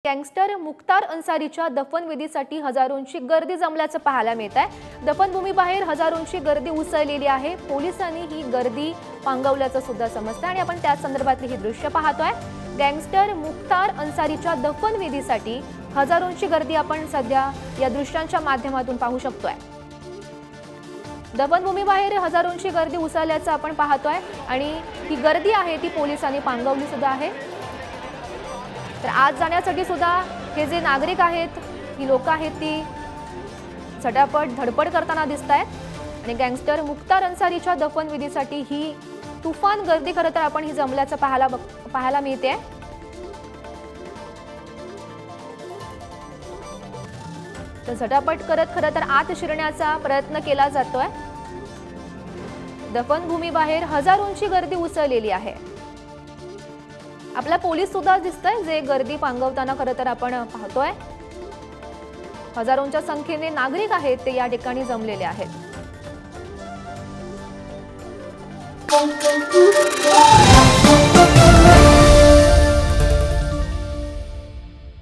Gangster Mukhtar अन्सारीच्या दफनविधीसाठी हजारोंची गर्दी जमल्याचं पाहायला मिळत आहे। दफनभूमीबाहेर हजारोंची गर्दी उसळलेली आहे। पोलिसांनी ही गर्दी पांगवल्याचं सुद्धा समजतं आणि आपण त्या संदर्भातली ही दृश्य पाहतोय। गँगस्टर मुख्तार अन्सारीच्या दफनविधीसाठी हजारोंची गर्दी आपण सध्या या दृश्यांच्या माध्यमातून पाहू शकतोय। दफनभूमीबाहेर हजारोंची गर्दी उसळल्याचं आपण पाहतोय आणि ही गर्दी आहे ती पोलिसांनी पांगवली सुद्धा आहे। तर आज जाण्यासाठी सुद्धा हे जे नागरिक आहेत, ही लोक आहेत, ती झटापट धडपड करताना दिसतायत आणि गँगस्टर मुख्तार अन्सारीच्या दफनविधीसाठी ही तुफान गर्दी खरं तर आपण ही जमल्याचं पाहायला मिळते। तर झटापट करत खरं तर आत शिरण्याचा प्रयत्न केला जातोय। दफनभूमीबाहेर हजारोंची गर्दी उसळलेली आहे। आपला पोलीस सुद्धा दिसतंय जे गर्दी पांगवताना खरं तर आपण पाहतोय। हजारोंच्या संख्येने नागरिक आहेत ते या ठिकाणी जमलेले आहेत।